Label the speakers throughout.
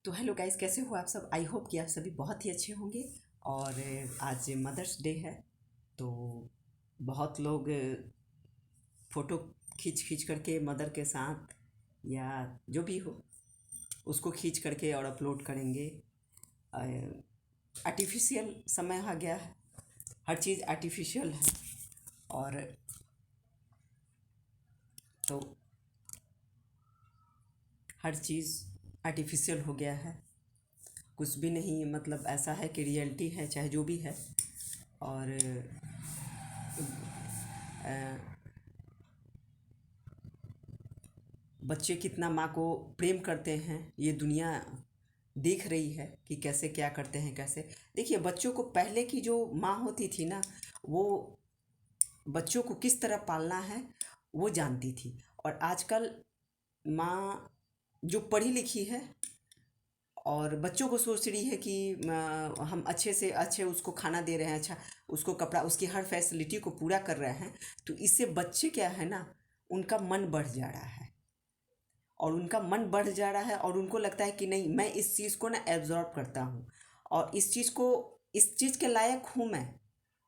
Speaker 1: तो hello guys, कैसे हो आप सब। आई होप कि आप सभी बहुत ही अच्छे होंगे। और आज मदर्स डे है, तो बहुत लोग फ़ोटो खींच खींच करके मदर के साथ या जो भी हो उसको खींच करके और अपलोड करेंगे। आर्टिफिशियल समय आ गया है, हर चीज़ आर्टिफिशियल है। और तो हर चीज़ आर्टिफिशियल हो गया है, कुछ भी नहीं, मतलब ऐसा है कि रियलिटी है चाहे जो भी है। और बच्चे कितना माँ को प्रेम करते हैं ये दुनिया देख रही है कि कैसे क्या करते हैं। कैसे देखिए, बच्चों को पहले की जो माँ होती थी ना, वो बच्चों को किस तरह पालना है वो जानती थी। और आजकल माँ जो पढ़ी लिखी है और बच्चों को सोच रही है कि हम अच्छे से अच्छे उसको खाना दे रहे हैं, अच्छा उसको कपड़ा, उसकी हर फैसिलिटी को पूरा कर रहे हैं, तो इससे बच्चे क्या है ना, उनका मन बढ़ जा रहा है। और उनका मन बढ़ जा रहा है और उनको लगता है कि नहीं, मैं इस चीज़ को ना एब्जॉर्ब करता हूँ और इस चीज़ के लायक हूँ मैं,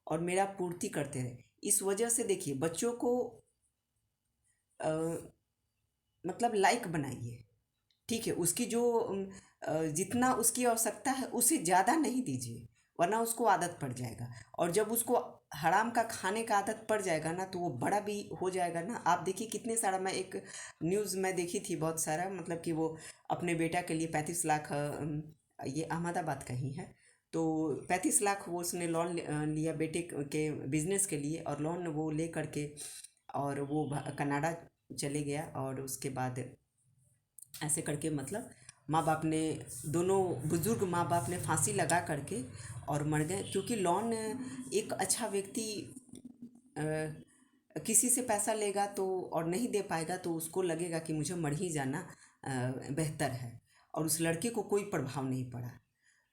Speaker 1: और मेरा पूर्ति करते रहे। इस वजह से देखिए, बच्चों को अ, मतलब लाइक बनाइए, ठीक है, उसकी जो जितना उसकी आवश्यकता है उससे ज़्यादा नहीं दीजिए, वरना उसको आदत पड़ जाएगा। और जब उसको हराम का खाने का आदत पड़ जाएगा ना, तो वो बड़ा भी हो जाएगा ना। आप देखिए कितने सारा, मैं एक न्यूज़ में देखी थी बहुत सारा, मतलब कि वो अपने बेटा के लिए 35 लाख, ये अहमदाबाद का ही है, तो 35 लाख वो उसने लोन लिया बेटे के बिजनेस के लिए, और लोन वो ले करके और वो कनाडा चले गया। और उसके बाद ऐसे करके, मतलब माँ बाप ने, दोनों बुजुर्ग माँ बाप ने फांसी लगा करके और मर गए, क्योंकि लोन, एक अच्छा व्यक्ति किसी से पैसा लेगा तो और नहीं दे पाएगा तो उसको लगेगा कि मुझे मर ही जाना बेहतर है, और उस लड़के को कोई प्रभाव नहीं पड़ा।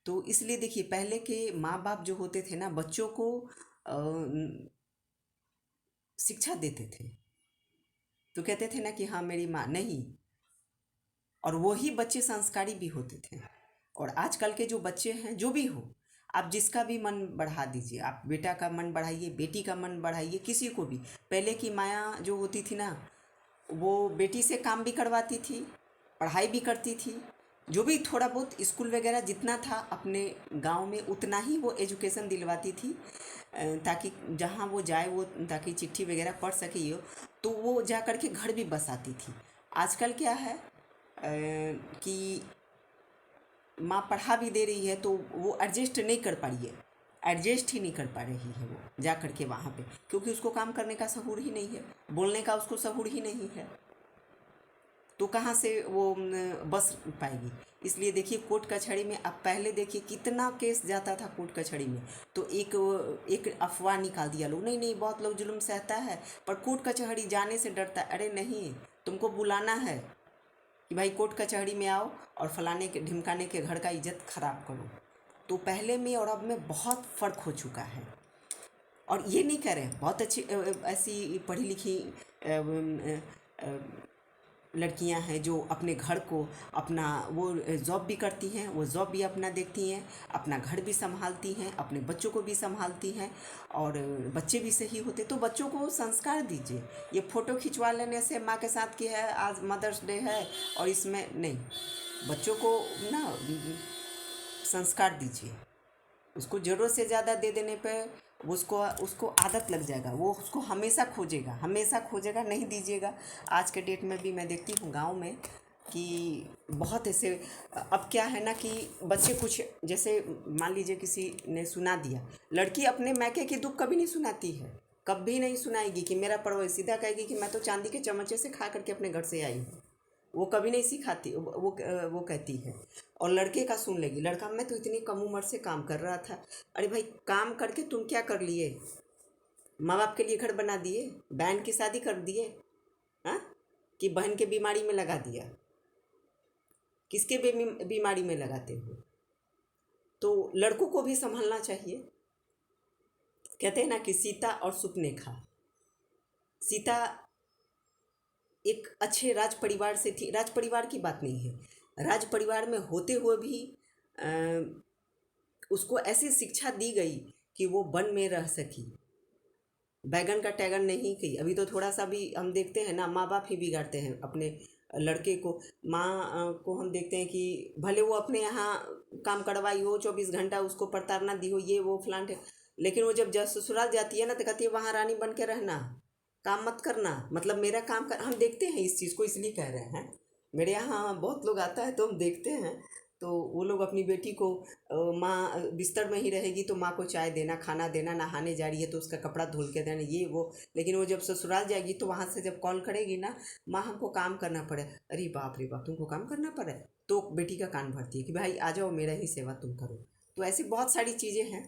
Speaker 1: तो इसलिए देखिए, पहले के माँ बाप जो होते थे ना, बच्चों को शिक्षा देते थे, तो कहते थे ना कि हाँ मेरी माँ नहीं, और वही बच्चे संस्कारी भी होते थे। और आजकल के जो बच्चे हैं, जो भी हो, आप जिसका भी मन बढ़ा दीजिए, आप बेटा का मन बढ़ाइए, बेटी का मन बढ़ाइए, किसी को भी। पहले की माया जो होती थी ना, वो बेटी से काम भी करवाती थी, पढ़ाई भी करती थी, जो भी थोड़ा बहुत स्कूल वगैरह जितना था अपने गांव में उतना ही वो एजुकेशन दिलवाती थी, ताकि जहाँ वो जाए वो, ताकि चिट्ठी वगैरह पढ़ सके यो, तो वो जा कर के घर भी बसाती थी। आजकल क्या है कि माँ पढ़ा भी दे रही है तो वो एडजस्ट नहीं कर पा रही है, एडजस्ट ही नहीं कर पा रही है वो जा करके वहाँ पे, क्योंकि उसको काम करने का सहूर ही नहीं है, बोलने का उसको सहूर ही नहीं है, तो कहाँ से वो बस पाएगी। इसलिए देखिए, कोर्ट कचहरी में आप पहले देखिए कितना केस जाता था कोर्ट कचहरी में, तो एक अफवाह निकाल दिया लोग, नहीं नहीं बहुत लोग जुल्म सहता है पर कोर्ट कचहरी जाने से डरता है। अरे नहीं, तुमको बुलाना है कि भाई कोर्ट कचहरी में आओ और फलाने के ढिमकाने के घर का इज्जत खराब करो। तो पहले में और अब में बहुत फ़र्क हो चुका है। और ये नहीं कह रहे हैं, बहुत अच्छी ऐसी पढ़ी लिखी लड़कियां हैं जो अपने घर को अपना, वो जॉब भी करती हैं, वो जॉब भी अपना देखती हैं, अपना घर भी संभालती हैं, अपने बच्चों को भी संभालती हैं, और बच्चे भी सही होते। तो बच्चों को संस्कार दीजिए। ये फ़ोटो खिंचवा लेने से माँ के साथ की है, आज मदर्स डे है और इसमें नहीं, बच्चों को ना संस्कार दीजिए। उसको ज़रूरत से ज़्यादा दे देने पे उसको उसको आदत लग जाएगा, वो उसको हमेशा खोजेगा, हमेशा खोजेगा, नहीं दीजिएगा। आज के डेट में भी मैं देखती हूँ गांव में कि बहुत ऐसे, अब क्या है ना कि बच्चे कुछ, जैसे मान लीजिए किसी ने सुना दिया, लड़की अपने मैके की दुख कभी नहीं सुनाती है, कभी नहीं सुनाएगी कि मेरा पड़ोस, सीधा कहेगी कि मैं तो चांदी के चम्मचे से खा करके अपने घर से आई हूँ। वो कभी नहीं सिखाती, वो कहती है। और लड़के का सुन लेगी, लड़का मैं तो इतनी कम उम्र से काम कर रहा था। अरे भाई, काम करके तुम क्या कर लिए? माँ बाप के लिए घर बना दिए, बहन की शादी कर दिए, हाँ, कि बहन के बीमारी में लगा दिया? किसके बीमारी में लगाते हो? तो लड़कों को भी संभलना चाहिए। कहते हैं ना कि सीता और सुपनेखा, सीता एक अच्छे राज परिवार से थी, राज परिवार की बात नहीं है, राज परिवार में होते हुए भी अ, उसको ऐसी शिक्षा दी गई कि वो वन में रह सकी, बैगन का टैगन नहीं की। अभी तो थोड़ा सा भी हम देखते हैं ना, माँ बाप ही बिगाड़ते हैं अपने लड़के को। माँ को हम देखते हैं कि भले वो अपने यहाँ काम करवाई हो, 24 घंटा उसको प्रताड़ना दी हो, ये वो फलान लेकिन वो जब ससुराल जाती है ना तो कहती है वहाँ रानी बन के रहना, काम मत करना, मतलब मेरा काम कर। हम देखते हैं इस चीज़ को, इसलिए कह रहे हैं। मेरे यहाँ बहुत लोग आता है तो हम देखते हैं, तो वो लोग अपनी बेटी को माँ बिस्तर में ही रहेगी तो माँ को चाय देना, खाना देना, नहाने जा रही है तो उसका कपड़ा धुल के देना, ये वो। लेकिन वो जब ससुराल जाएगी तो वहाँ से जब कॉल करेगी ना, माँ हमको काम करना पड़े, अरे बाप रे बाप, तुमको काम करना पड़े, तो बेटी का कान भरती है कि भाई आ जाओ, मेरा ही सेवा तुम करो। तो ऐसी बहुत सारी चीज़ें हैं।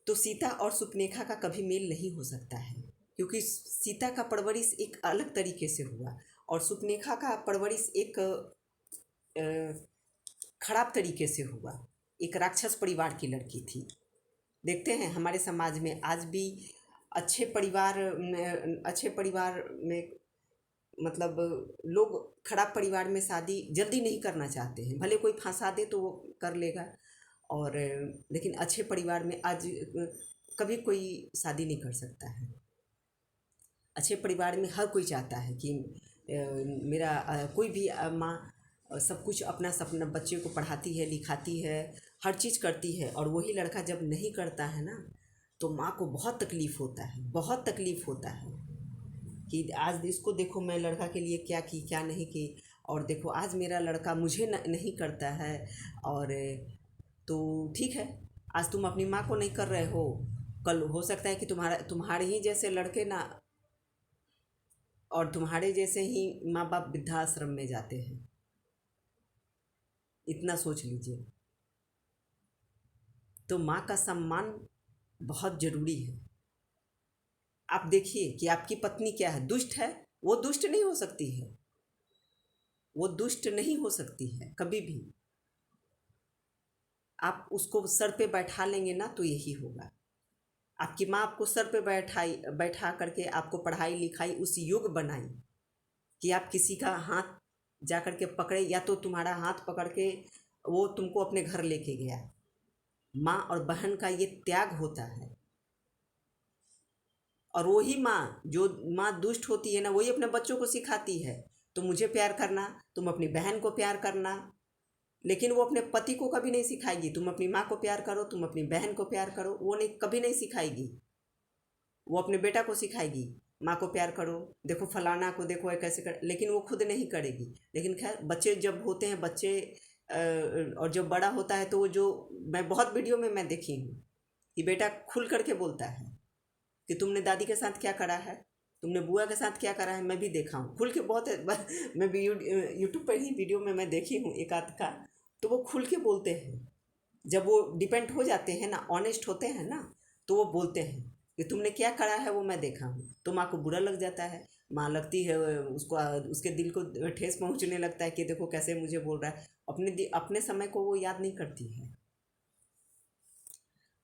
Speaker 1: तो सीता और सुपनेखा का कभी मेल नहीं हो सकता है, क्योंकि सीता का परवरिश एक अलग तरीके से हुआ और सुपनेखा का परवरिश एक खराब तरीके से हुआ। एक राक्षस परिवार की लड़की थी। देखते हैं हमारे समाज में आज भी अच्छे परिवार में, मतलब लोग खराब परिवार में शादी जल्दी नहीं करना चाहते हैं, भले कोई फंसा दे तो वो कर लेगा। और लेकिन अच्छे परिवार में आज कभी कोई शादी नहीं कर सकता है। अच्छे परिवार में हर कोई चाहता है कि मेरा कोई भी माँ सब कुछ अपना सपना, बच्चे को पढ़ाती है, लिखाती है, हर चीज़ करती है, और वही लड़का जब नहीं करता है ना तो माँ को बहुत तकलीफ़ होता है, बहुत तकलीफ़ होता है कि आज इसको देखो, मैं लड़का के लिए क्या की क्या नहीं की, और देखो आज मेरा लड़का मुझे नहीं करता है। और तो ठीक है, आज तुम अपनी माँ को नहीं कर रहे हो, कल हो सकता है कि तुम्हारे ही जैसे लड़के ना, और तुम्हारे जैसे ही माँ बाप वृद्धाश्रम में जाते हैं। इतना सोच लीजिए। तो माँ का सम्मान बहुत ज़रूरी है। आप देखिए कि आपकी पत्नी क्या है, दुष्ट है, वो दुष्ट नहीं हो सकती है, वो दुष्ट नहीं हो सकती है कभी भी। आप उसको सर पे बैठा लेंगे ना तो यही होगा। आपकी माँ आपको सर पे बैठा करके आपको पढ़ाई लिखाई उस युग बनाई कि आप किसी का हाथ जा कर के पकड़े, या तो तुम्हारा हाथ पकड़ के वो तुमको अपने घर लेके गया। माँ और बहन का ये त्याग होता है। और वही माँ, जो माँ दुष्ट होती है ना, वही अपने बच्चों को सिखाती है, तो मुझे प्यार करना, तुम अपनी बहन को प्यार करना। लेकिन वो अपने पति को कभी नहीं सिखाएगी तुम अपनी माँ को प्यार करो, तुम अपनी बहन को प्यार करो, वो नहीं, कभी नहीं सिखाएगी। वो अपने बेटा को सिखाएगी, माँ को प्यार करो, देखो फलाना को देखो ये कैसे कर, लेकिन वो खुद नहीं करेगी। लेकिन खैर, बच्चे जब होते हैं, बच्चे और जब बड़ा होता है तो वो जो, मैं बहुत वीडियो में मैं देखी हूँ कि बेटा खुल करके बोलता है कि तुमने दादी के साथ क्या करा है, तुमने बुआ के साथ क्या करा है। मैं भी देखा हूँ खुल के बहुत मैं भी यूट्यूब पर ही वीडियो में मैं देखी हूँ एक आध का, तो वो खुल के बोलते हैं। जब वो डिपेंड हो जाते हैं ना, ऑनेस्ट होते हैं ना, तो वो बोलते हैं कि तुमने क्या करा है वो मैं देखा हूँ। तो माँ को बुरा लग जाता है, माँ लगती है उसको, उसके दिल को ठेस पहुँचने लगता है कि देखो कैसे मुझे बोल रहा है। अपने समय को वो याद नहीं करती है।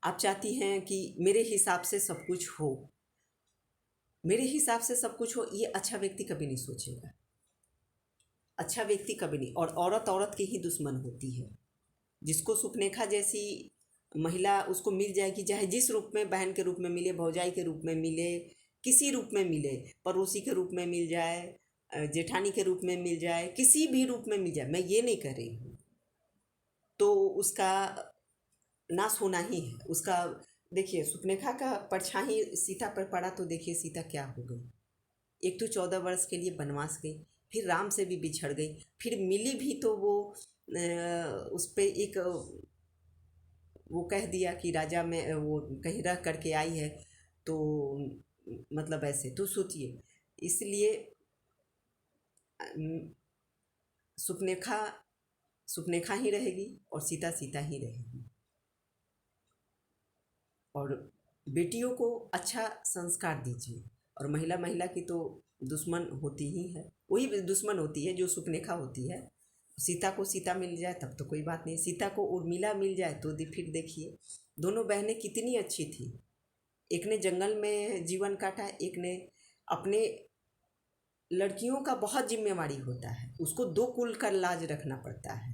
Speaker 1: आप चाहती हैं कि मेरे हिसाब से सब कुछ हो, मेरे हिसाब से सब कुछ हो, ये अच्छा व्यक्ति कभी नहीं सोचेगा। अच्छा व्यक्ति कभी नहीं। और औरत औरत की ही दुश्मन होती है। जिसको सुपनेखा जैसी महिला उसको मिल जाएगी, चाहे जिस रूप में, बहन के रूप में मिले, भौजाई के रूप में मिले, किसी रूप में मिले, पड़ोसी के रूप में मिल जाए, जेठानी के रूप में मिल जाए, किसी भी रूप में मिल जाए, मैं ये नहीं कह रही हूँ, तो उसका नाश होना ही है उसका। देखिए, सुपनेखा का परछाई सीता पर पड़ा तो देखिए सीता क्या हो गई। एक तो 14 वर्ष के लिए वनवास गई, फिर राम से भी बिछड़ गई, फिर मिली भी तो वो उस पे एक वो कह दिया कि राजा में वो कहीं रह करके आई है, तो मतलब ऐसे तो सोचिए। इसलिए अम, सुपनेखा सुपनेखा ही रहेगी और सीता सीता ही रहेगी। और बेटियों को अच्छा संस्कार दीजिए। और महिला महिला की तो दुश्मन होती ही है, वही दुश्मन होती है जो सुपनेखा होती है। सीता को सीता मिल जाए तब तो कोई बात नहीं, सीता को उर्मिला मिल जाए तो फिर देखिए दोनों बहनें कितनी अच्छी थी। एक ने जंगल में जीवन काटा, एक ने अपने लड़कियों का बहुत जिम्मेवारी होता है, उसको दो कुल का लाज रखना पड़ता है।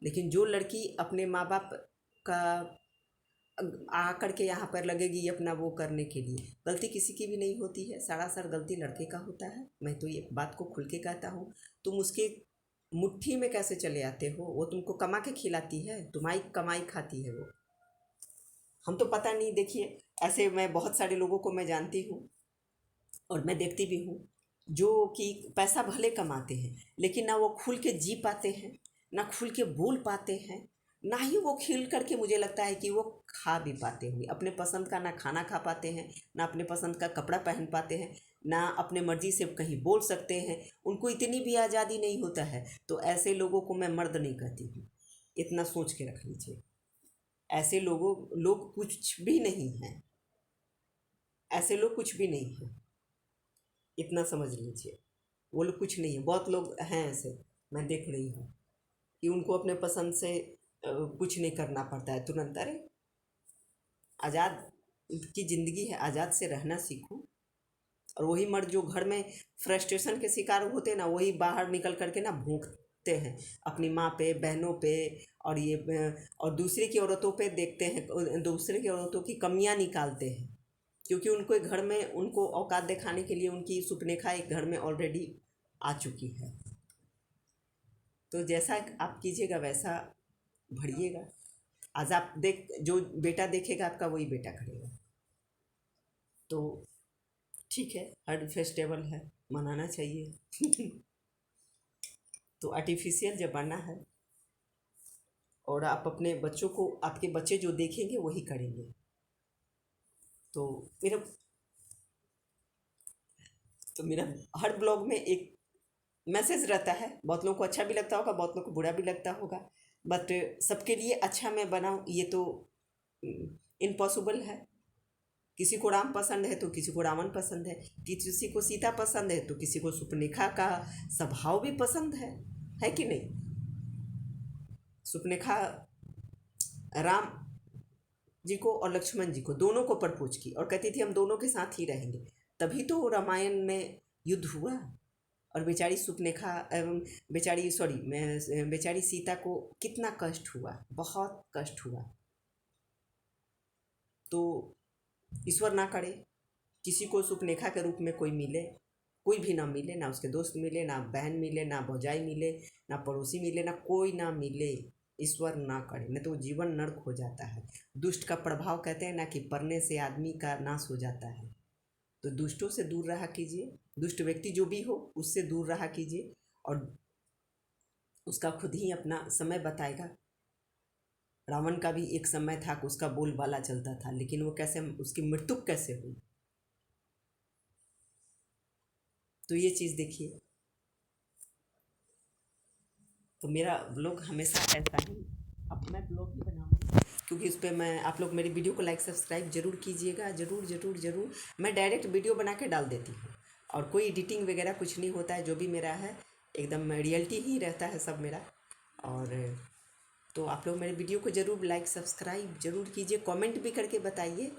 Speaker 1: लेकिन जो लड़की अपने माँ बाप का आ करके यहाँ पर लगेगी अपना वो करने के लिए, गलती किसी की भी नहीं होती है, सरासर गलती लड़के का होता है। मैं तो ये बात को खुल के कहता हूँ। तुम उसके मुट्ठी में कैसे चले आते हो? वो तुमको कमा के खिलाती है, तुम्हारी कमाई खाती है वो। हम तो पता नहीं, देखिए ऐसे मैं बहुत सारे लोगों को मैं जानती हूँ और मैं देखती भी हूँ, जो कि पैसा भले कमाते हैं लेकिन ना वो खुल के जी पाते हैं, ना खुल के बोल पाते हैं, ना ही वो खिल करके मुझे लगता है कि वो खा भी पाते होंगे अपने पसंद का। ना खाना खा पाते हैं, ना अपने पसंद का कपड़ा पहन पाते हैं, ना अपने मर्जी से कहीं बोल सकते हैं। उनको इतनी भी आज़ादी नहीं होता है। तो ऐसे लोगों को मैं मर्द नहीं कहती हूँ, इतना सोच के रख लीजिए। ऐसे लोग कुछ भी नहीं हैं, ऐसे लोग कुछ भी नहीं हैं, इतना समझ लीजिए। वो लोग कुछ नहीं है। बहुत लोग हैं ऐसे, मैं देख रही हूँ कि उनको अपने पसंद से कुछ नहीं करना पड़ता है तुरंत। अरे आज़ाद की ज़िंदगी है, आज़ाद से रहना सीखो। और वही मर्द जो घर में फ्रस्ट्रेशन के शिकार होते हैं ना, वही बाहर निकल करके ना भोंकते हैं अपनी माँ पे, बहनों पे, और ये और दूसरे की औरतों पे देखते हैं, दूसरे की औरतों की कमियां निकालते हैं। क्योंकि उनको एक घर में उनको औकात दिखाने के लिए उनकी सुपनेखा एक घर में ऑलरेडी आ चुकी है। तो जैसा आप कीजिएगा वैसा भरिएगा। आज आप जो बेटा देखेगा आपका वही बेटा करेगा। तो ठीक है, हर फेस्टिवल है, मनाना चाहिए। तो आर्टिफिशियल ज़माना है और आप अपने बच्चों को, आपके बच्चे जो देखेंगे वही करेंगे। तो मेरा तो मेरा हर ब्लॉग में एक मैसेज रहता है। बहुत लोगों को अच्छा भी लगता होगा, बहुत लोगों को बुरा भी लगता होगा, बट सबके लिए अच्छा मैं बनाऊँ ये तो इम्पॉसिबल है। किसी को राम पसंद है तो किसी को रावण पसंद है, किसी को सीता पसंद है तो किसी को सुपनेखा का स्वभाव भी पसंद है कि नहीं? सुपनेखा राम जी को और लक्ष्मण जी को दोनों को प्रपोज की और कहती थी हम दोनों के साथ ही रहेंगे। तभी तो रामायण में युद्ध हुआ। और बेचारी सुपनेखा एवं बेचारी सीता को कितना कष्ट हुआ, बहुत कष्ट हुआ। तो ईश्वर ना करे किसी को सुपनेखा के रूप में कोई मिले, कोई भी ना मिले, ना उसके दोस्त मिले, ना बहन मिले, ना भौजाई मिले, ना पड़ोसी मिले, ना कोई ना मिले। ईश्वर ना करे, नहीं तो जीवन नर्क हो जाता है। दुष्ट का प्रभाव कहते हैं ना कि पढ़ने से आदमी का नाश हो जाता है। तो दुष्टों से दूर रहा कीजिए, दुष्ट व्यक्ति जो भी हो उससे दूर रहा कीजिए, और उसका खुद ही अपना समय बताएगा। रावण का भी एक समय था कि उसका बोलबाला चलता था, लेकिन वो कैसे, उसकी मृत्यु कैसे हुई। तो ये चीज़ देखिए। तो मेरा ब्लॉग हमेशा ऐसा ही, अब मैं ब्लॉग ही बनाऊँगी क्योंकि उस पर मैं, आप लोग मेरी वीडियो को लाइक सब्सक्राइब जरूर कीजिएगा, ज़रूर ज़रूर ज़रूर। मैं डायरेक्ट वीडियो बना के डाल देती हूँ और कोई एडिटिंग वगैरह कुछ नहीं होता है। जो भी मेरा है एकदम रियलिटी ही रहता है सब मेरा। और तो आप लोग मेरे वीडियो को ज़रूर लाइक सब्सक्राइब जरूर कीजिए, कमेंट भी करके बताइए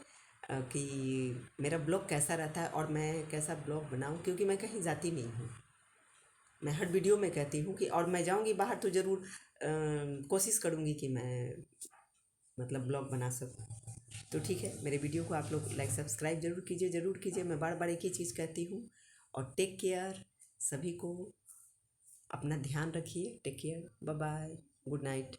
Speaker 1: कि मेरा ब्लॉग कैसा रहता है और मैं कैसा ब्लॉग बनाऊँ, क्योंकि मैं कहीं जाती नहीं हूँ। मैं हर वीडियो में कहती हूँ कि, और मैं जाऊँगी बाहर तो ज़रूर कोशिश करूँगी कि मैं मतलब ब्लॉग बना सकूँ। तो ठीक है, मेरे वीडियो को आप लोग लाइक सब्सक्राइब जरूर कीजिए, ज़रूर कीजिए। मैं बार बार एक ही चीज़ कहती हूँ। और टेक केयर, सभी को अपना ध्यान रखिए। Take care, bye bye, good night.